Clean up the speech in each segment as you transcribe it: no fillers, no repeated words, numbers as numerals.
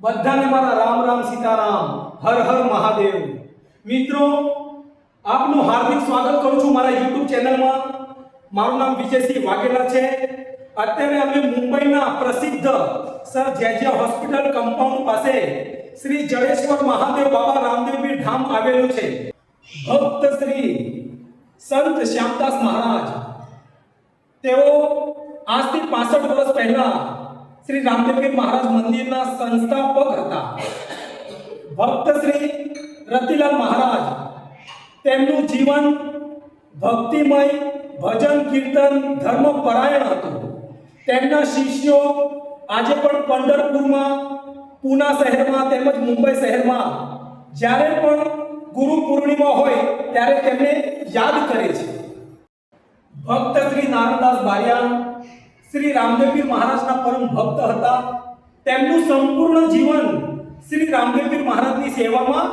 બધાને મારા રામ રામ સીતારામ, હર હર મહાદેવ. મિત્રો, આપનું હાર્દિક સ્વાગત કરું છું મારા YouTube ચેનલમાં. મારું નામ વિજયસિંહ વાઘેલા છે. અત્યારે અમે મુંબઈના પ્રસિદ્ધ સર જે હોસ્પિટલ કમ્પાઉન્ડ પાસે શ્રી જડેશ્વર મહાદેવ બાબા રામદેવપીર ધામ આવેલું છે. ભક્ત શ્રી સંત શ્યામદાસ મહારાજ તેઓ આજથી 65 વર્ષ પહેલા શ્રી રામદેવપીર મહારાજ મંદિરના સંસ્થાપક હતા. ભક્ત શ્રી રતિલાલ મહારાજ તેમનું જીવન ભક્તિમય, ભજન કીર્તન, ધર્મપરાયણ હતું. તેમના શિષ્યો આજે પણ પંઢરપુરમાં, પૂના શહેરમાં તેમજ મુંબઈ શહેરમાં જ્યારે પણ ગુરુ પૂર્ણિમા હોય ત્યારે તેમને યાદ કરે છે. ભક્ત શ્રી નારાયણદાસ બારિયા શ્રી રામદેવપીર મહારાજના પરમ ભક્ત હતા. તેમનું સંપૂર્ણ જીવન શ્રી રામદેવપીર મહારાજની સેવામાં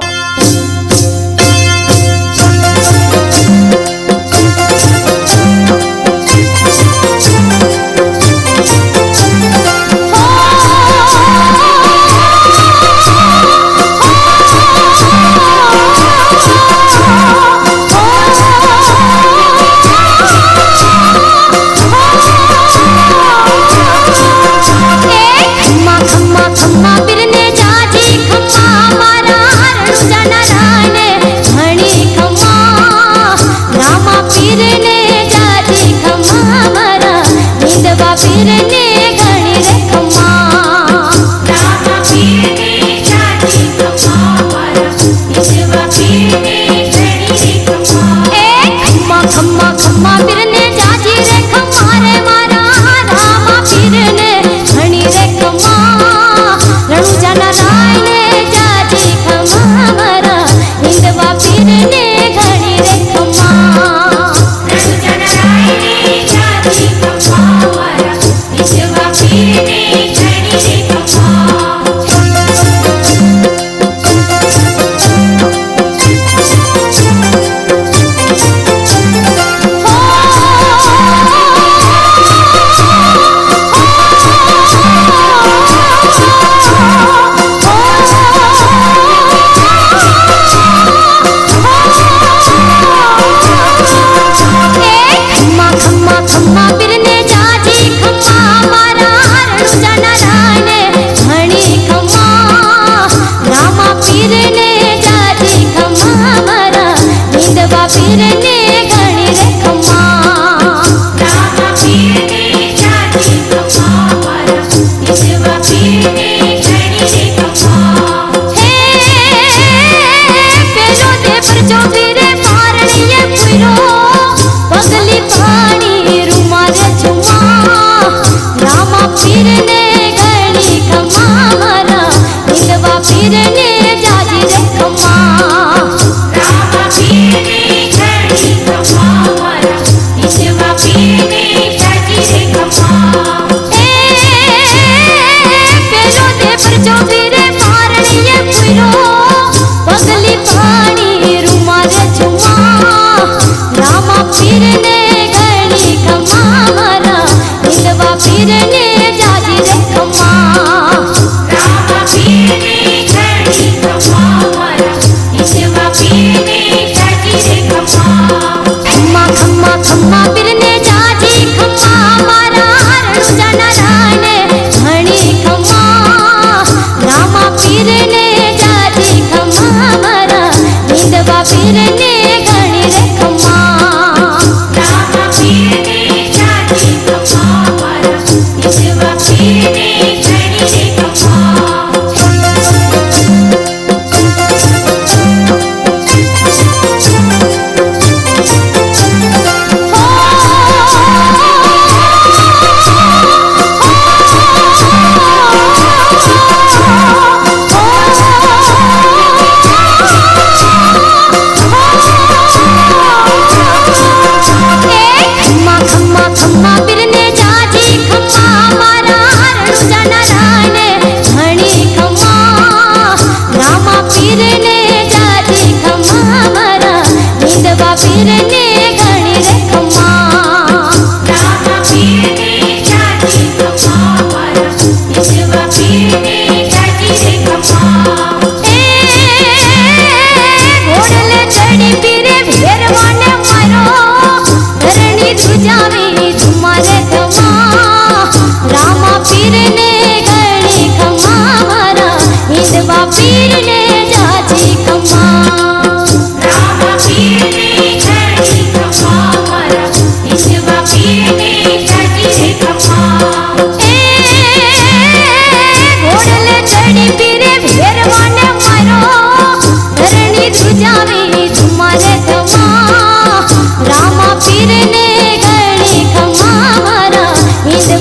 Shiva Piri Jati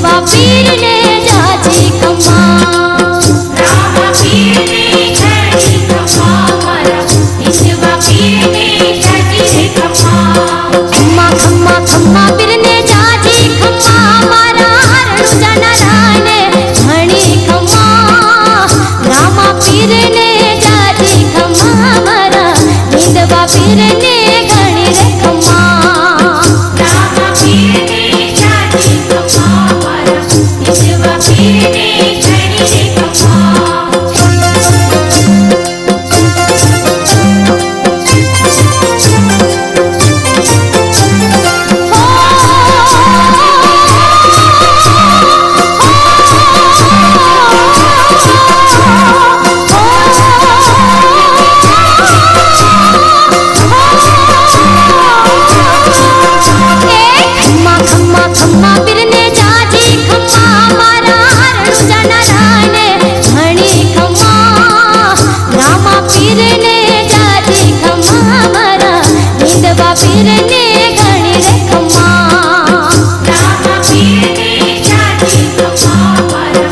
हिंदवा पीर ने जाजी खम्मा रामा पीर ने जाजी खम्मा मारा हिंदवा पीर ने जाजी रे खम्मा खम्मा खम्मा खम्मा पीर ने जाजी खम्मा मारा हरणु जना राने घणी खम्मा रामा पीर ने जाजी खम्मा मारा हिंदवा पीर ने घणी रे खम्मा रामा पीर ने जाजी खम्मा मारा हिंदवा पीर ने जाजी रे खम्मा खम्मा खम्मा खम्मा पीर ने जाजी खम्मा मारा हरणु जना राने घणी खम्मा रामा पीर ने जाजी खम्मा मारा हिंदवा पीर ने घणी रे खम्मा रामा पीर ने जाजी खम्मा मारा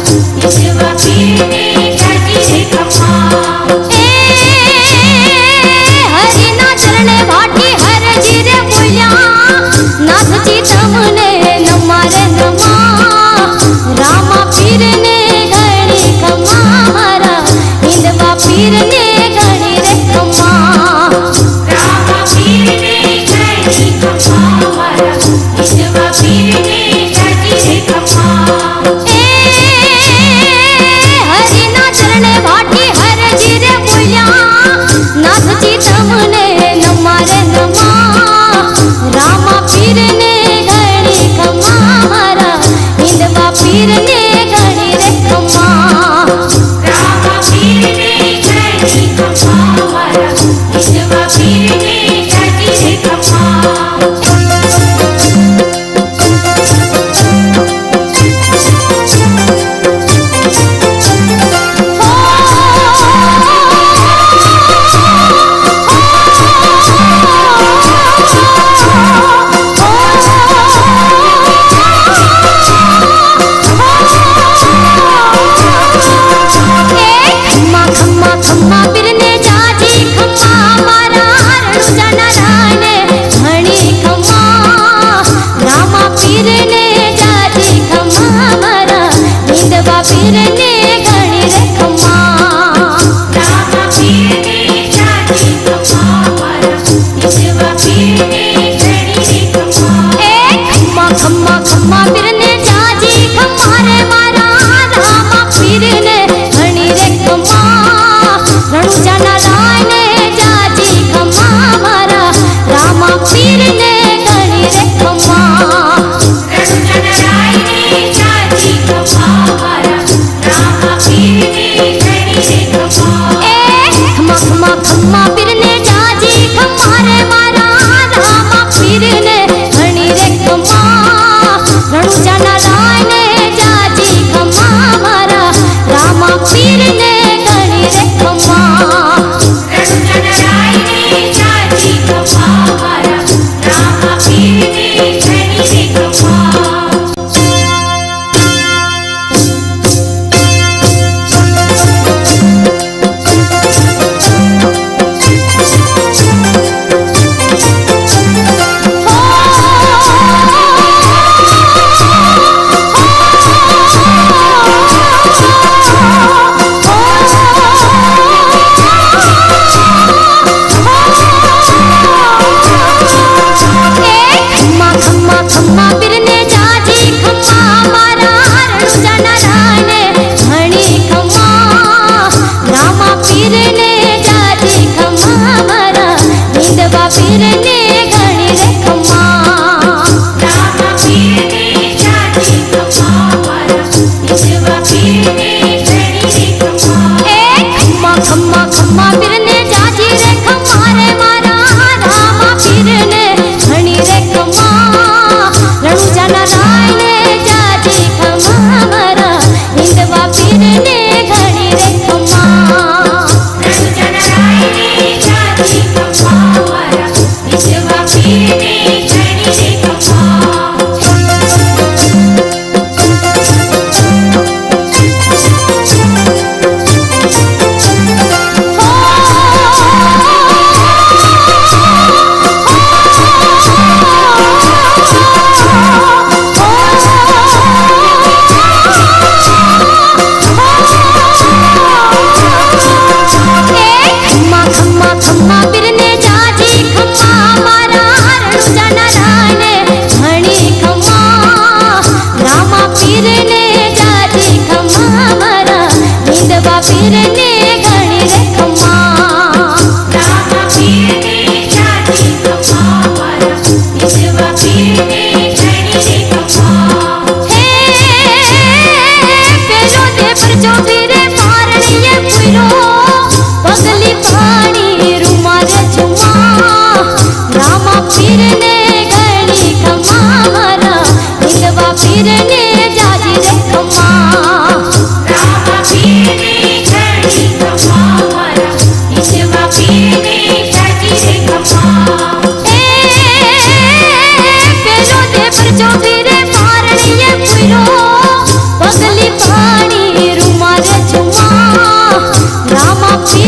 हिंदवा पीर ने जाजी रे खम्मा हरि ना चरणे भाटी हर जीरे बोल्या नाथ जी तमने नमारे नमा रामा पीर ने घणी खम्मा मारा हिंदवा पीर ने घणी रे खम्मा रामा पीर ने जाजी खम्मा मारा हिंदवा पीर ने जाजी रे खम्मा हरि ना चरणे भाटी हर जीरे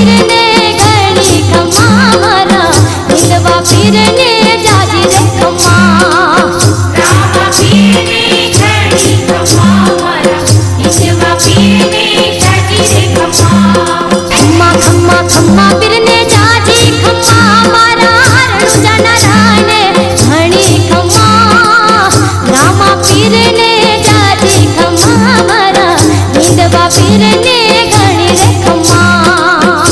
પીરને ઘણી ખમ્મા મારા હિંદવા પીરને જાજી રે ખમ્મા રામા પીરને ઘણી ખમ્મા મારા હિંદવા પીરને જાજી રે ખમ્મા ખમ્મા ખમ્મા ખમ્મા પીરને જાજી ખમ્મા મારા રણુજાના રાને ઘણી ખમ્મા રામા પીરને જાજી ખમ્મા મારા હિંદવા પીરને ઘણી રે ખમ્મા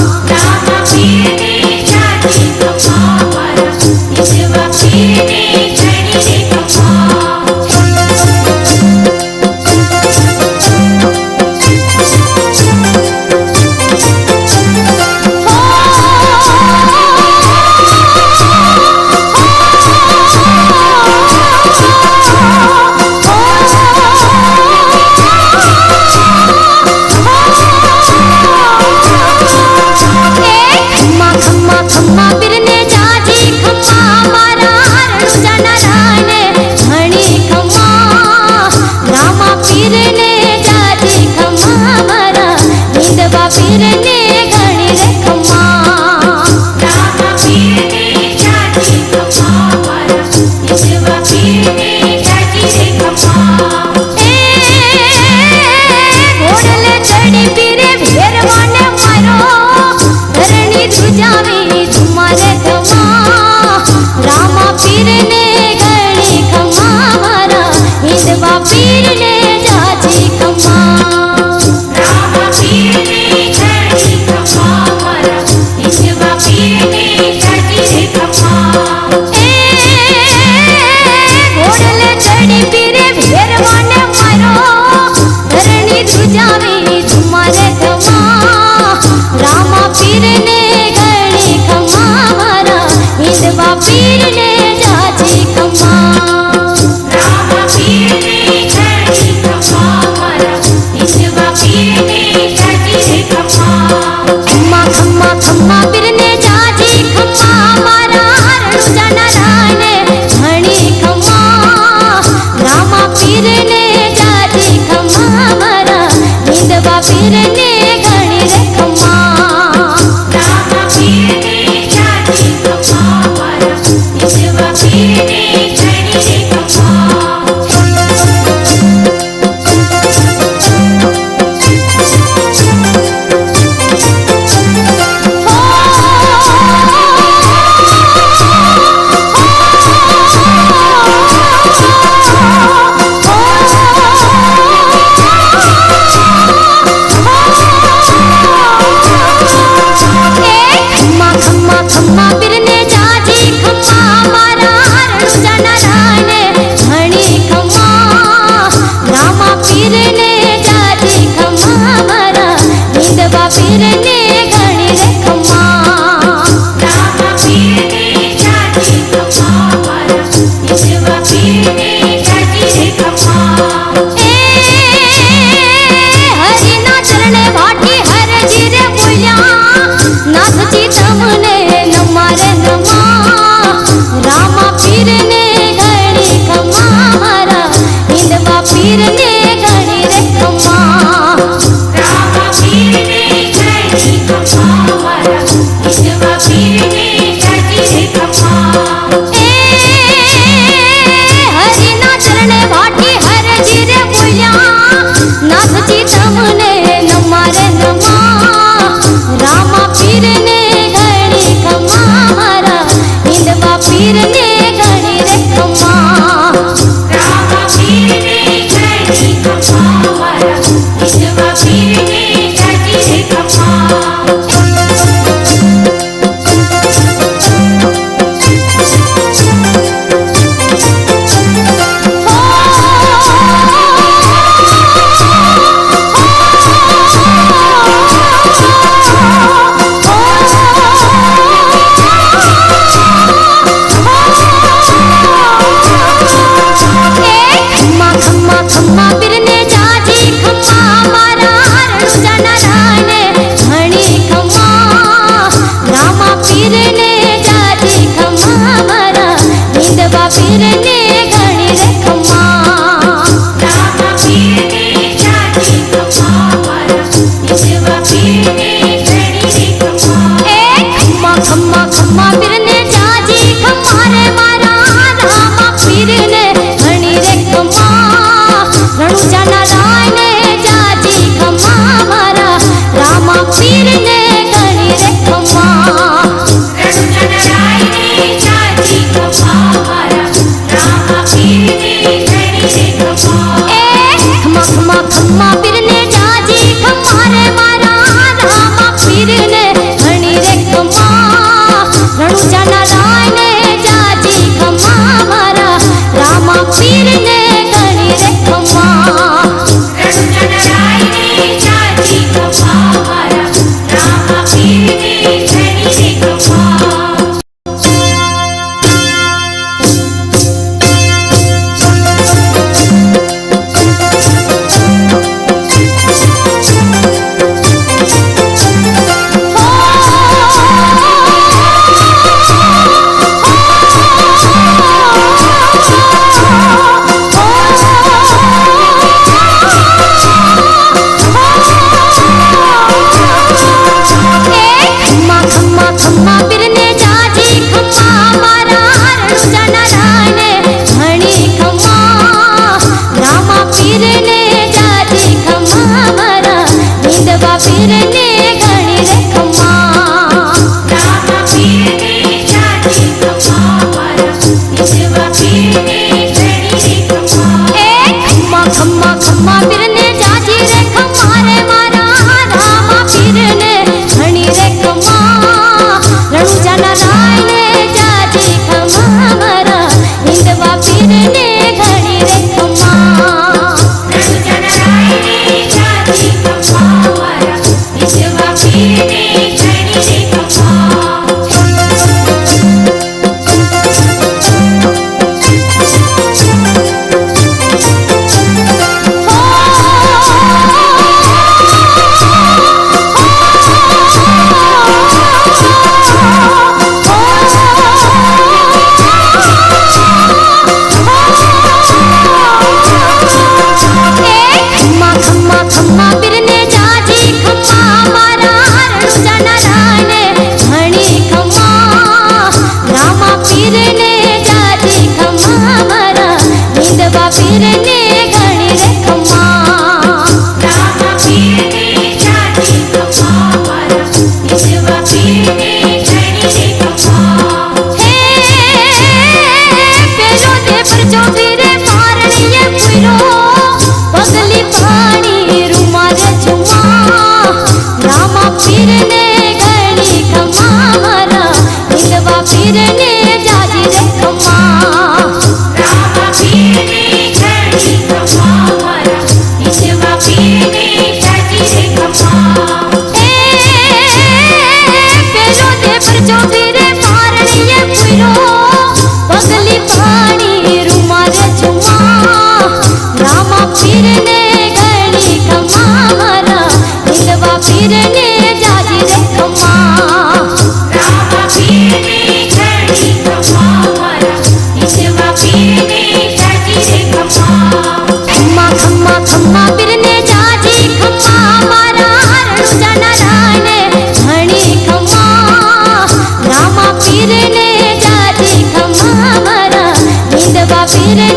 પીરને જાજી રે ખમા રામા પીરને જાજી ખમા મારા ઈશવા પીરને જાજી રે ખમા ખમ્મા ખમ્મા ખમ્મા પીરને જાજી ખમ્મા મારા રણુજાના રાને ઘણી ખમ્મા રામા પીરને જાજી ખમ્મા મારા હિંદવા પીરને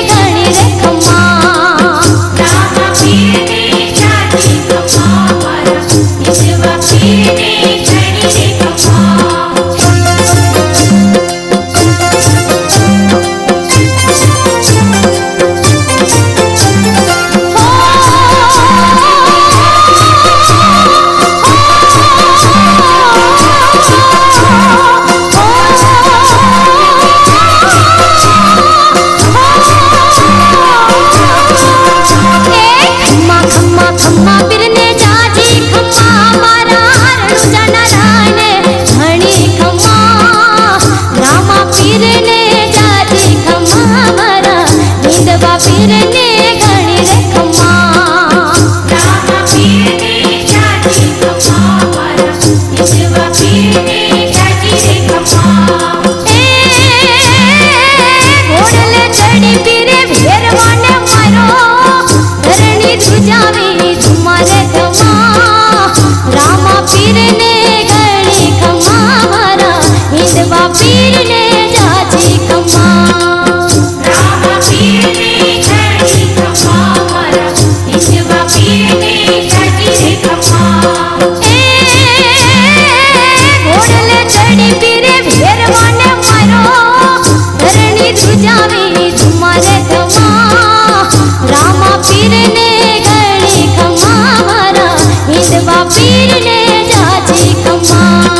ઘણી રે ખમ્મા રામા પીરને જાજી ખમા મારા ઈશવા પીરને જાજી રે ખમા ખમ્મા ખમ્મા ખમ્મા પીરને જાજી ખમ્મા મારા રણુજાના રાને ઘણી ખમ્મા રામા પીરને જાજી ખમ્મા મારા હિંદવા પીરને ઘણી રે ખમ્મા રામા પીરને જાજી ખમા મારા ઈશવા પીરને જાજી રે ખમા ઘોડલે ચડી પીરે ભેરવાને મારો ધરણી ધ્રુજાવી તમારે ખમા રામા પીરને ઘણી ખમા મારા હિંદવા પીરને જાજી ખમા રામા પીરને જાજી ખમા મારા ઈશવા પીરને જાજી રે ખમા ઘોડલે ચડી પીરે ભેરવાને મારો ધરણી ધ્રુજાવી તમારે ખમા રામા પીરને ઘણી ખમા મારા હિંદવા પીરને જાજી ખમા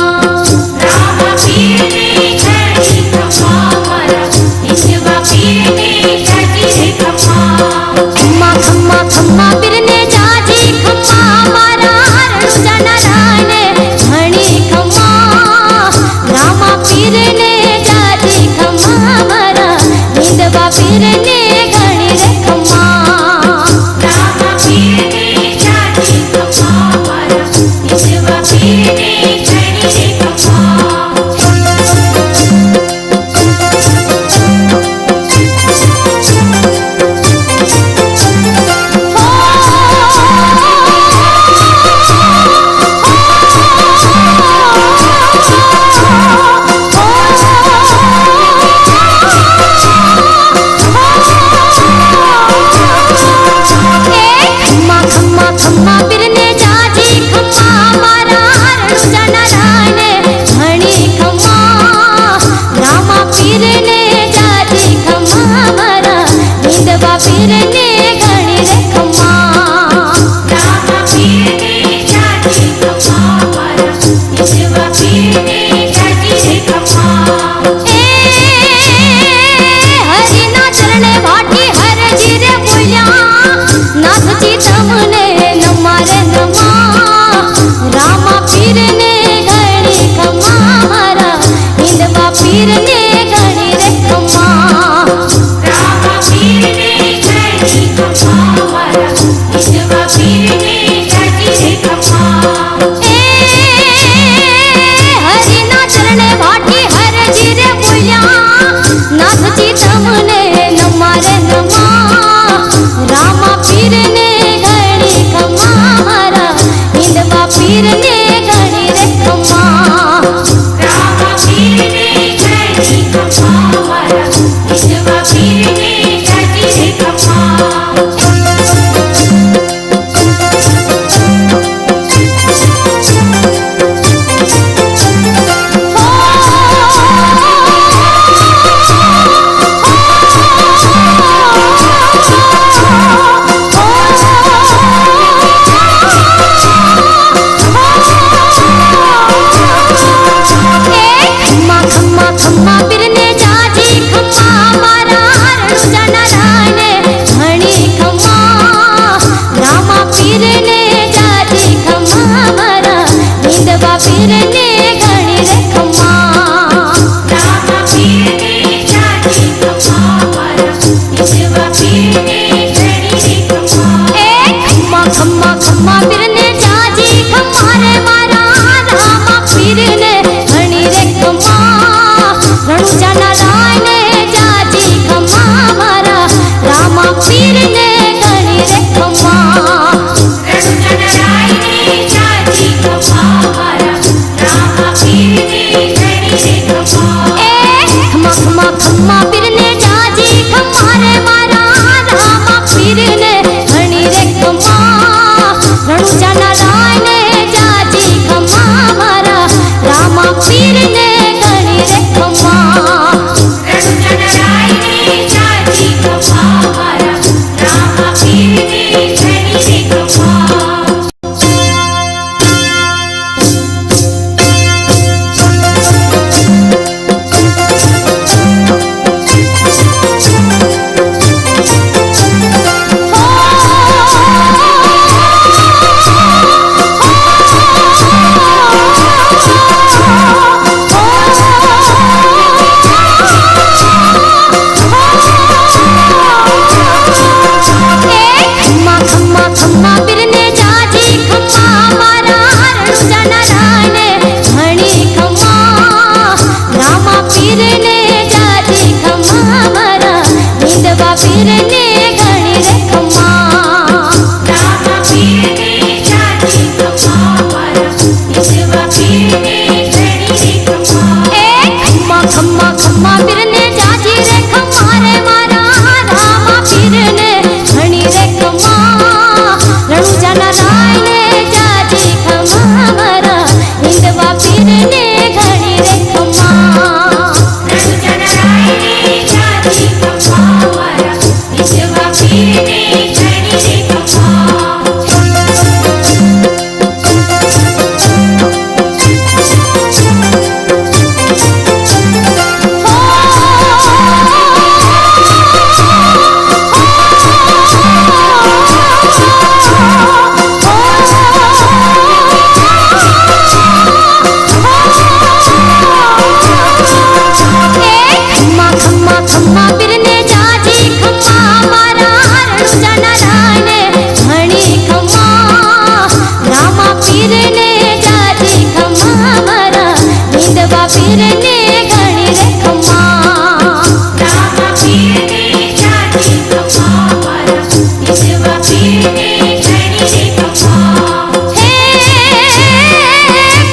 રામા પીરને જાજી ખમા મારા ઈશવા પીરને જાજી રે ખમા ખમ્મા ખમ્મા ખમ્મા પીરને જાજી ખમ્મા મારા રણુજાના રાને ઘણી ખમ્મા રામા પીરને જાજી ખમ્મા મારા હિંદવા પીરને ઘણી રે ખમ્મા રામા પીરને જાજી ખમા મારા ઈશવા પીરને જાજી રે ખમા ખમ્મા ખમ્મા ખમ્મા પીરને જાજી ખમ્મા મારા રણુજાના રાને ઘણી ખમ્મા રામા પીરને જાજી ખમ્મા મારા હિંદવા પીરને ઘણી રે ખમ્મા રામા પીરને જાજી ખમા મારા ઈશવા પીરને જાજી રે ખમા હરિના ચરણે વાટી હરજી રે બોલ્યા નાથજી તમને નમારે નમા રામા પીરને ઘણી ખમા મારા હિંદવા પીરને ઘણી રે ખમા રામા પીરને જાજી ખમા મારા ઈશવા પીરને જાજી રે ખમા હરિના ચરણે વાટી હરજી રે બોલ્યા નાથજી તમને નમારે નમા રામા પીરને ઘણી ખમા મારા હિંદવા પીરને ઘણી રે ખમા રામા પીરને જાજી ખમા મારા ઈશવા પીરને જાજી રે ખમા ખમ્મા ખમ્મા ખમ્મા પીરને જાજી ખમ્મા મારા રણુજાના રાને ઘણી ખમ્મા રામા પીરને જાજી ખમ્મા મારા હિંદવા પીરને ઘણી રે ખમ્મા રામા પીરને જાજી ખમા મારા ઈશવા પીરને જાજી રે ખમા ખમ્મા ખમ્મા ખમ્મા પીરને જાજી ખમ્મા પીરને જાજી ખમા મારા હિંદવા પીરને ઘણી રે ખમા રામા પીરને જાજી ખમા મારા હિંદવા પીરને ઘણી રે ખમા હે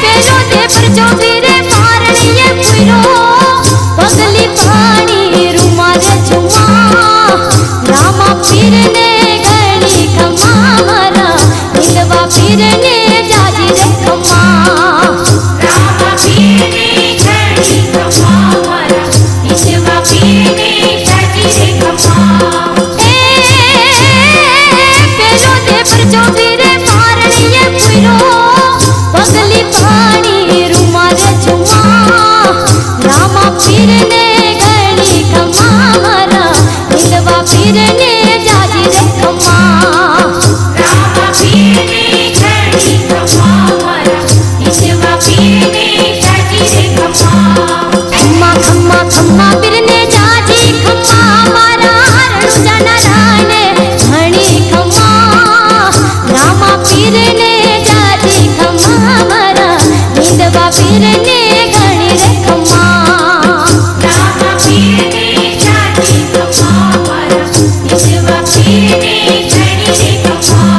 પેલો તે પરચો પીરે મારણીએ પૂરો પગલી પાણી રૂમાલે ચુમા રામા પીરને ઘણી ખમા મારા હિંદવા પીરને જાજી રે ખમા રામા પીરને ઘણી ખમા મારા હિંદવા પીરને જાજી રે ખમા પેલો તે પરચો પીરે મારણીએ પૂરો પગલી પાણી રૂમાલે ચુમા રામા પીરને ઘણી ખમા મારા હિંદવા પીરને જાજી રે ખમા રામા પીરને ઘણી ખમા મારા હિંદવા પીરને જાજી રે ખમા ખમ્મા ખમ્મા ખમ્મા પીરને જાજી ખમ્મા મારા રણુજાના રાને ઘણી ખમ્મા રામા પીરને જાજી ખમ્મા મારા હિંદવા પીરને ઘણી રે ખમ્મા રામા પીરને જાજી ખમા મારા હિંદવા પીરને ઘણી રે ખમા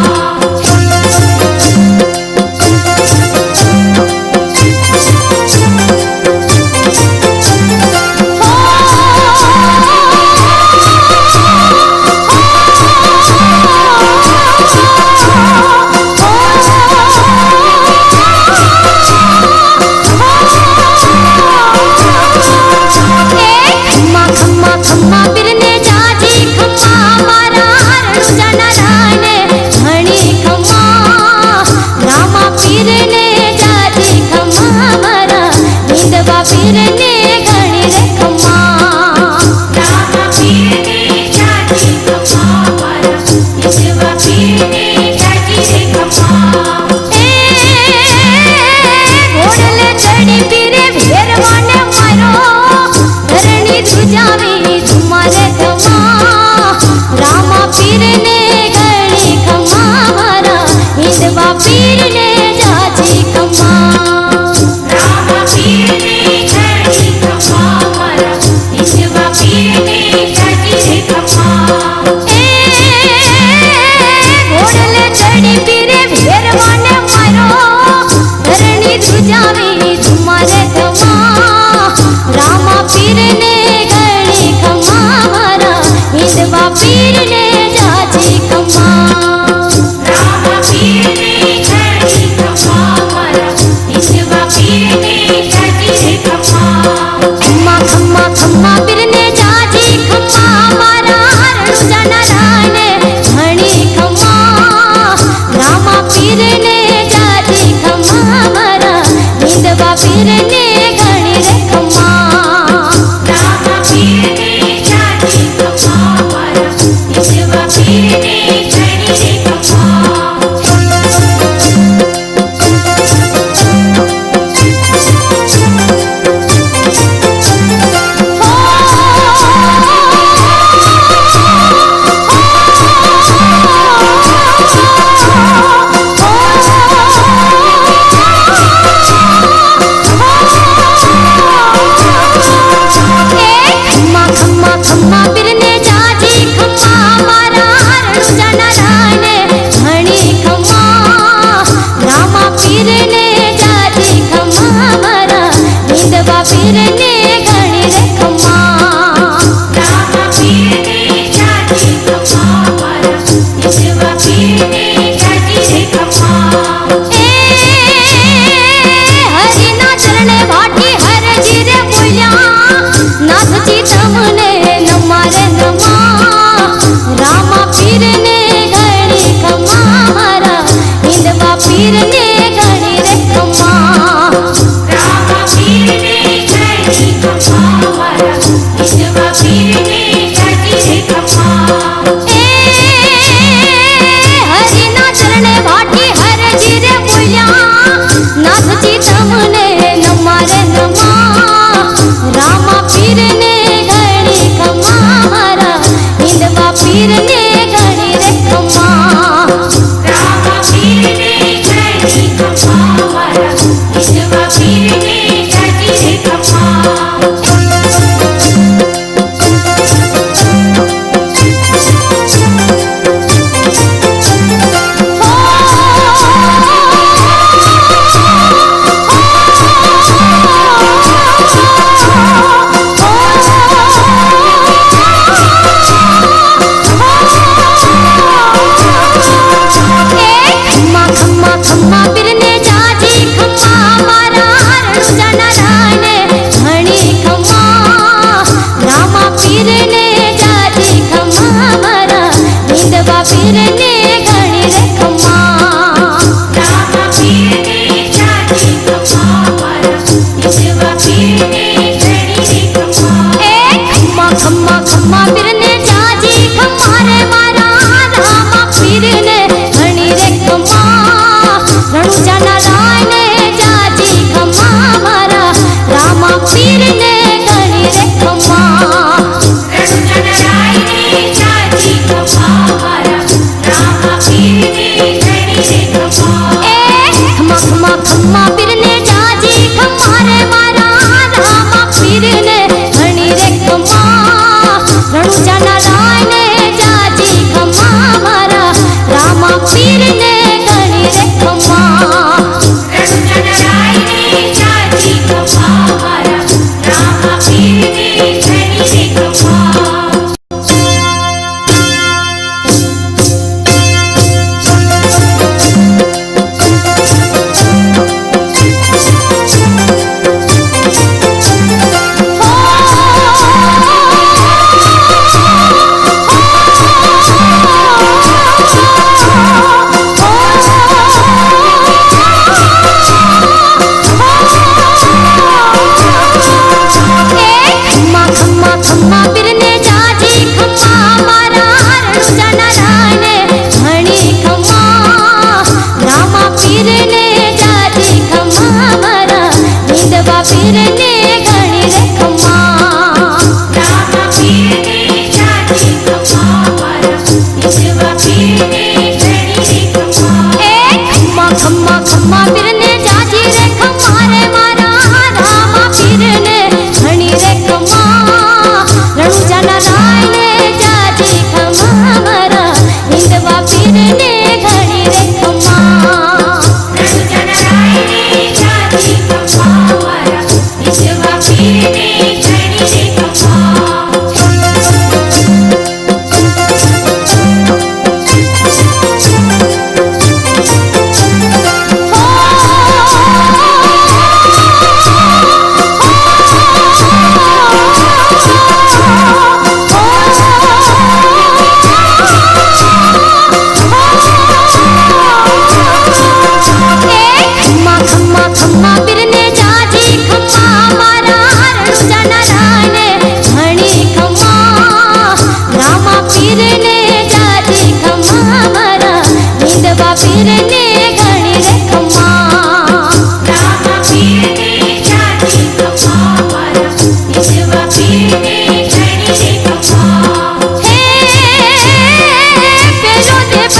ખમ્મા ખમ્મા ખમ્મા પીરને જાજી ખમ્મા મારા રણુજાના રાને ઘણી ખમ્મા રામા પીરને જાજી ખમ્મા મારા હિંદવા પીરને ઘણી રે ખમ્મા રામા પીરને જાજી ખમા મારા હિંદવા પીરને જાજી રે ખમા ઘોડલે ચડી પીરે ભેરવાને મારો ધરણી ધ્રુજાવી તમારે ખમા રામા પીરને ઘણી ખમા મારા હિંદવા પીરને જાજી ખમા રામા પીરને ઘણી ખમા મારા હિંદવા પીરને જાજી રે ખમા ઘોડલે ચડી પીરે ભેરવાને મારો ધરણી ધ્રુજાવી તમારે ખમા રામા પીરને ઘણી ખમા મારા હિંદવા પીરને જાજી ખમા રામા પીરને ઘણી ખમા મારા હિંદવા પીરને જાજી રે ખમા ખમ્મા ખમ્મા ખમ્મા પીરને જાજી ખમ્મા મારા રણુજાના રાને ઘણી ખમ્મા રામા પીરને જાજી ખમ્મા મારા હિંદવા પીરને ઘણી રે ખમ્મા રામા પીરને જાજી ખમા મારા હિંદવા પીરને ઘણી રે ખમા ખમ્મા ખમ્મા ખમ્મા પીરને જાજી ખમ્મા મારા રણુજાના રાને ઘણી ખમ્મા રામા પીરને જાજી ખમ્મા મારા હિંદવા પીરને ઘણી રે ખમ્મા રામા પીરને જાજી ખમા મારા હિંદવા પીરને જાજી રે ખમા હરિના ચરણે વાટી હરજી રે બોલ્યા નાથજી તમને નમારે નમા રામા પીરને ઘણી ખમા મારા હિંદવા પીરને ઘણી રે ખમા રામા પીરને ઘણી વિધવા પીરને જાજી રે ખમ્મા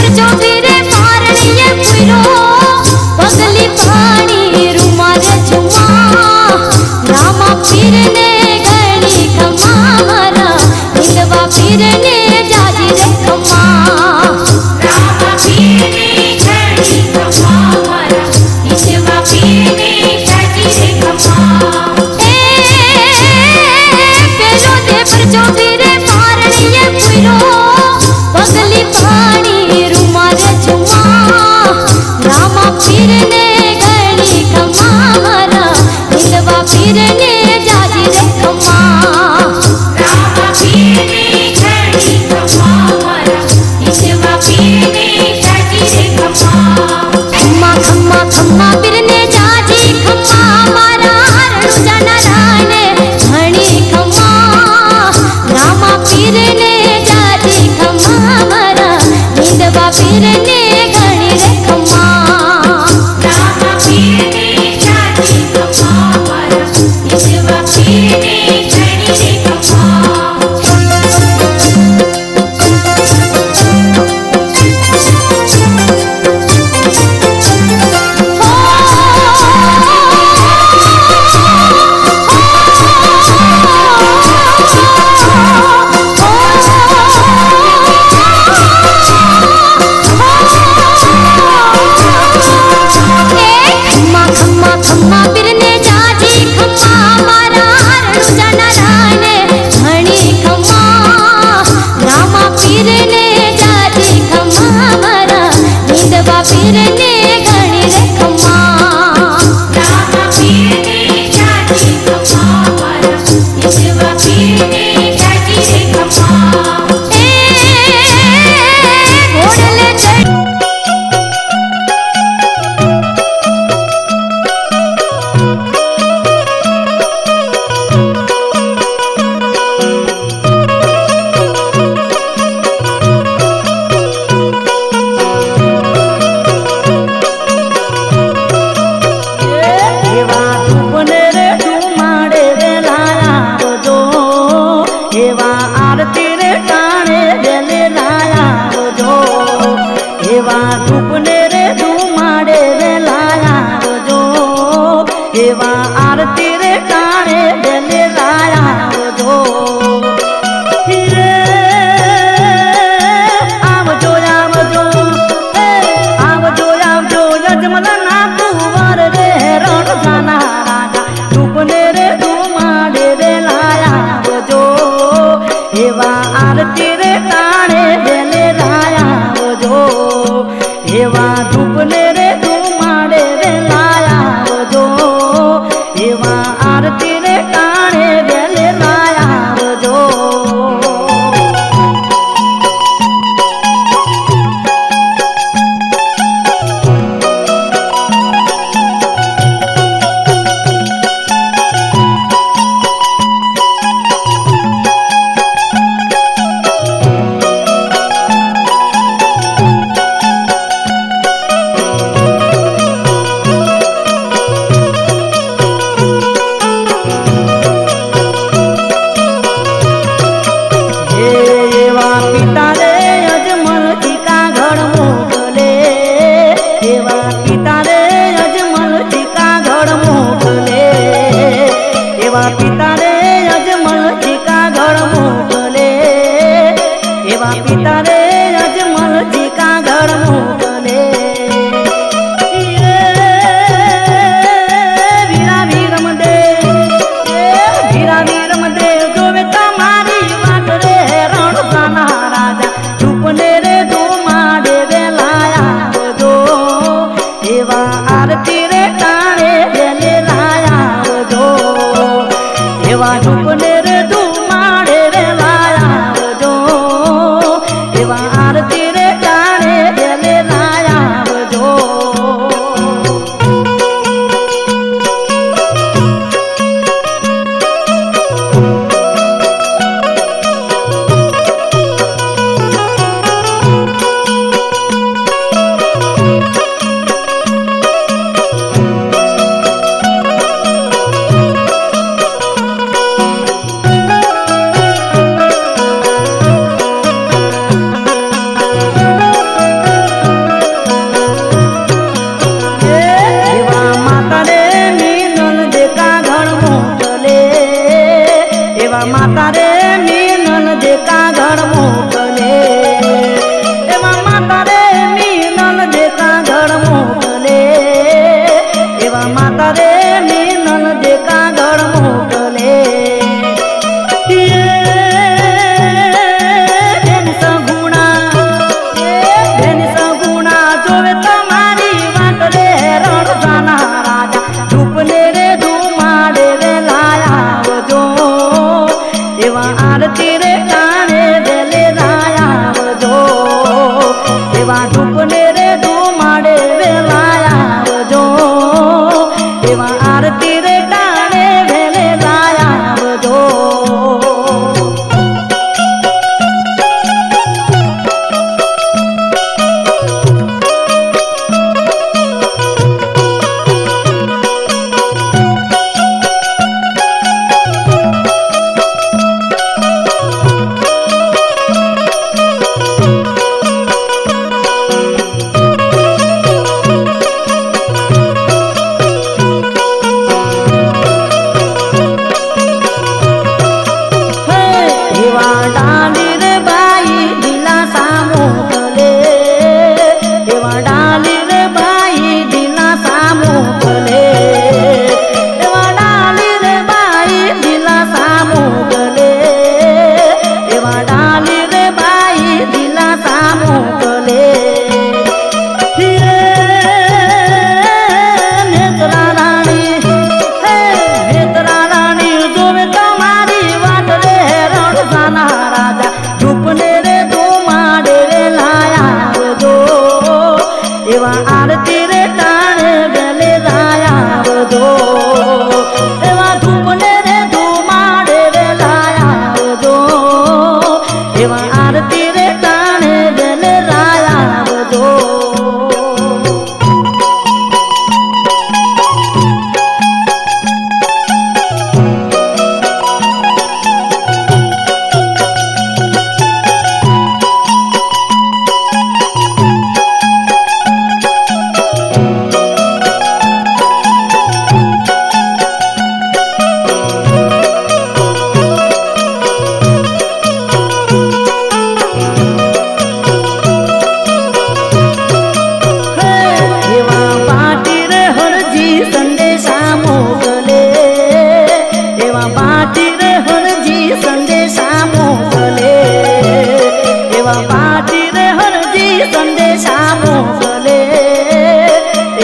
જો વીરે પારણીએ પૂરો પગલી પાણી રૂમાલ એવા આરતી રે ટાણે વેલે રાયા આવજો હીરે આવજો આવજો આવજો આવજો યજમના કુંવર રે રણજાના રાજા રૂપને રે ધુમાડે રે લાયા આવજો એવા આરતી રે ટાણે વેલે રાયા આવજો એવા ધૂપને રે ધુમાડે રે લાયા આવજો મોકલે એવા પાટી રે હરજી સંદેશા મોકલે એવા પાટી રે હરજી સંદેશા મોકલે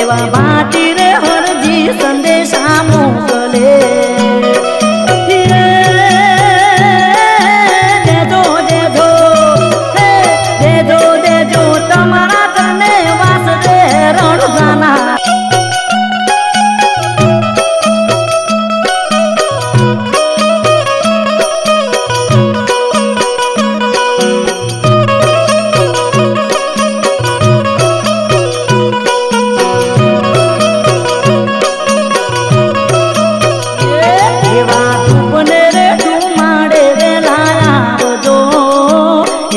એવા પાટી રે હરજી સંદેશા મોકલે દેજો દેજો હે દેજો દેજો તમારા તને વાસ રે રણજાના એવા ધૂપને રે ધુમાડે રે લાયા જો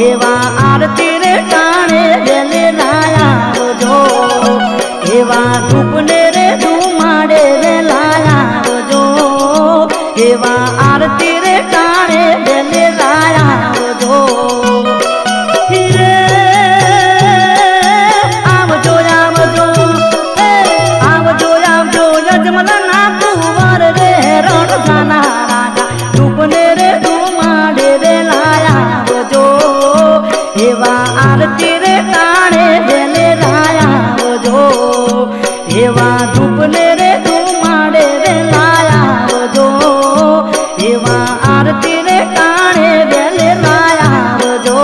એવા આરતી રે ટાણે વેલે લાયા જો એવા ધૂપને રે ધુમાડે રે લાયા જો એવા આરતી રે ટાણે વેલે લાયા જો આવજો આવજો આવજો આવજો યજમાનના કુંવર રે રણજાના રાજા ધૂપને રે ધુમાડે રે લાયા જો એવા આરતી રે ટાણે વેલે લાયા જો એવા ધૂપને રે ધુમાડે રે લાયા જો એવા આરતી રે ટાણે વેલે લાયા જો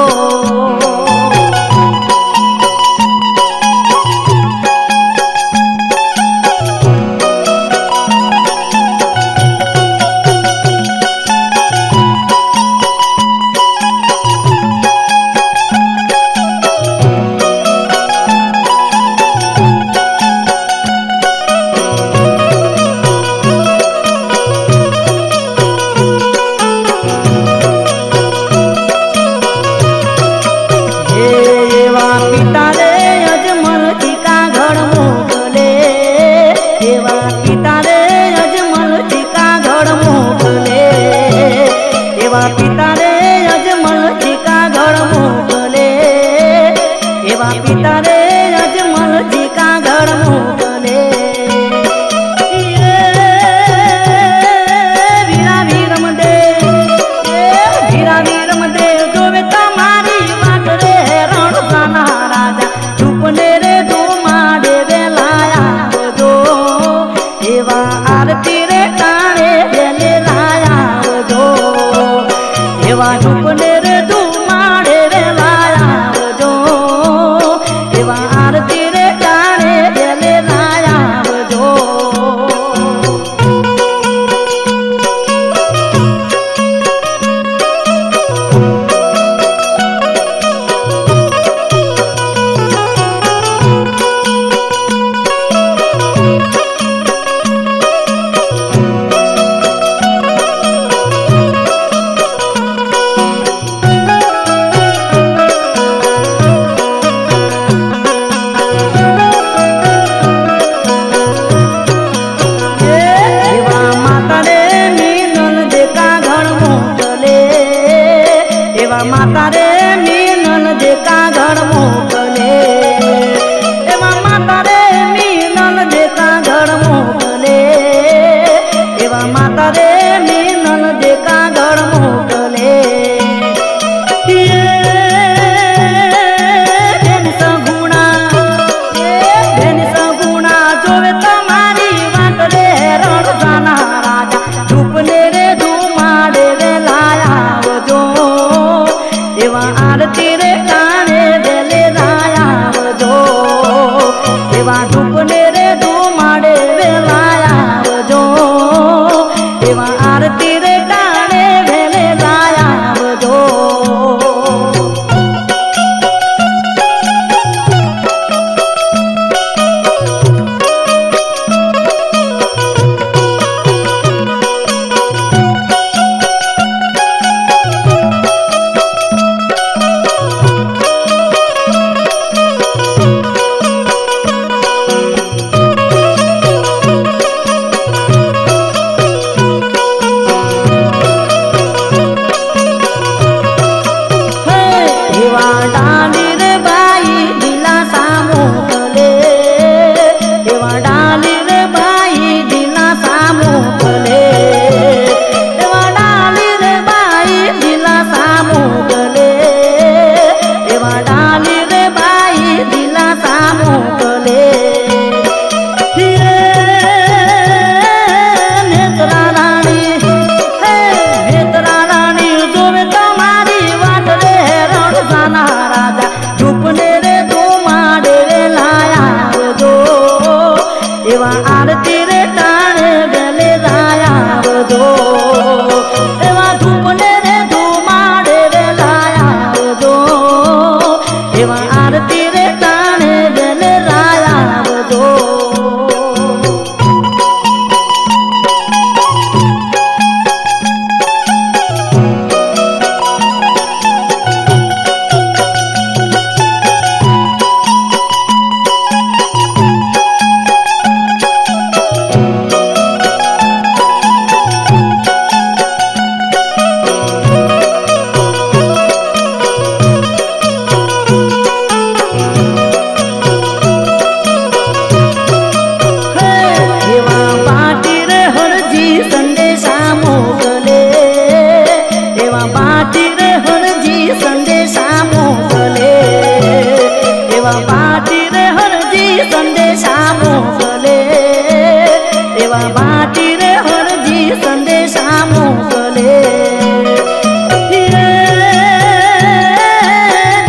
એવા ભાટી રે હરજી સંદેશા મોકલે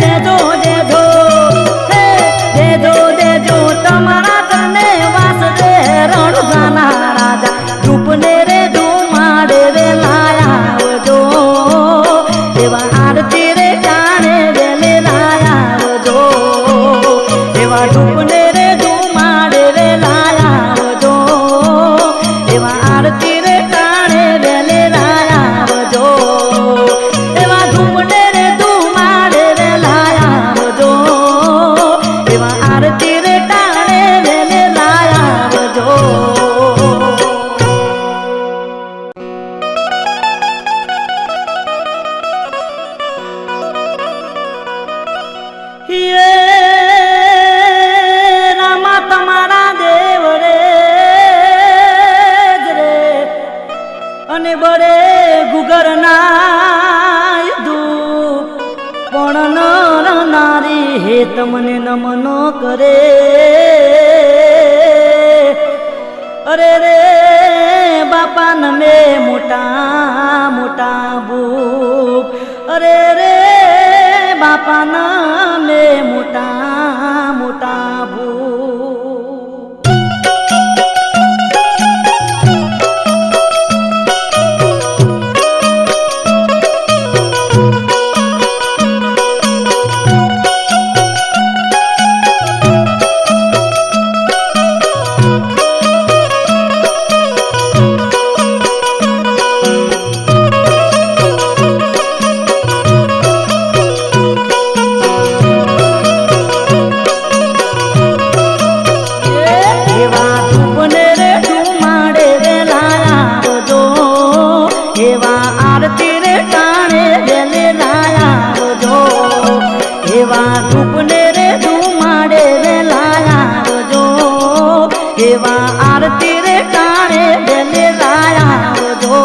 દેજો દેજો હે દેજો દેજો તમારા તને વાસ રે રણજાના રાજા રૂપને રે ધુમાડે રે લાયાવજો એવા આરતી રે કાણે વેલે લાયાવજો એવા રૂપને રે ધુમાડે રે લાયાવજો એવા આરતી રે કાણે વેલે લાયાવજો એવા ધૂપને રે ધુમાડે રે લાયાવજો એવા આરતી રે કાણે વેલે લાયાવજો રામા તમારા દેવ રે અને બળે ગુગર ના ધૂપ પણ નર નારી હે તમને નમનો કરે અરે રે બાપા નમે મોટા મોટા ભૂપ અરે રે બાપા નમે મોટા મોટા ભૂપ એવા ધૂપને રે ધુમાડે રે લાયાવજો એવા આરતી રે કાણે વેલે લાયાવજો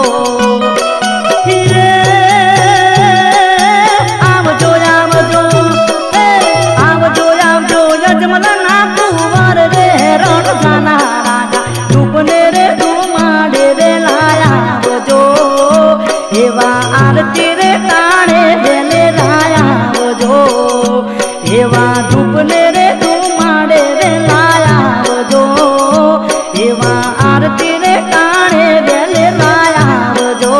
આવજો આવજો આવજો આવજો યજમલના કુંવર રે રણજાના રાજા ધૂપને રે ધુમાડે રે લાયાવજો એવા આરતી રે કાણે વેલે લાયાવજો એવા ધૂપને રે ધુમાડે રે લાયાવજો એવા આરતી રે કાણે વેલે લાયાવજો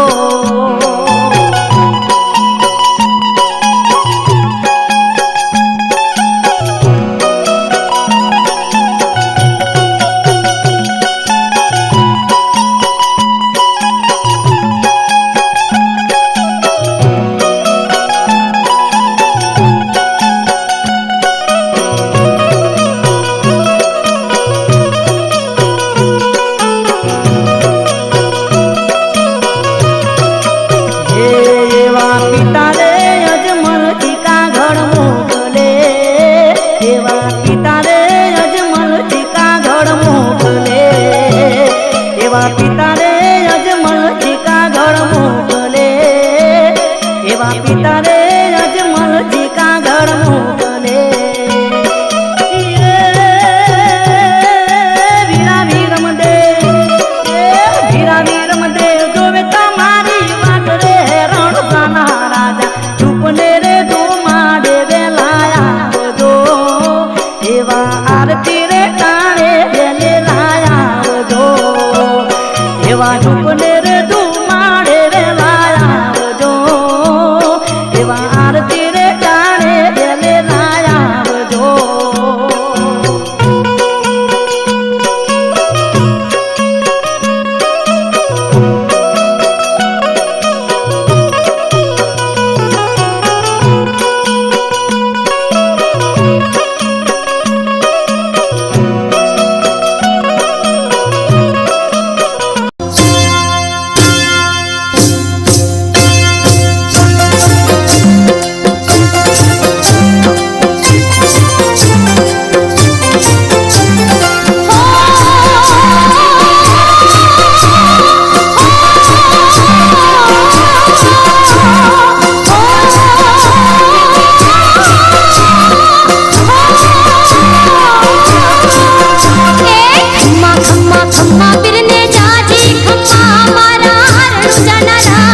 પિતા રે અજમલ ટીકા ઘર મોકલે એવા પિતા રે અજમલ ટીકા ઘર મોકલે વીરા વીરમ દે વીરા વીરમ દે જોવે તમારી વાટ રે રણજાના રાજા ધૂપને રે ધુમાડે રે લાયાવજો એવા આરતી રે કાણે વેલે લાયાવજો રણુજા ના રાને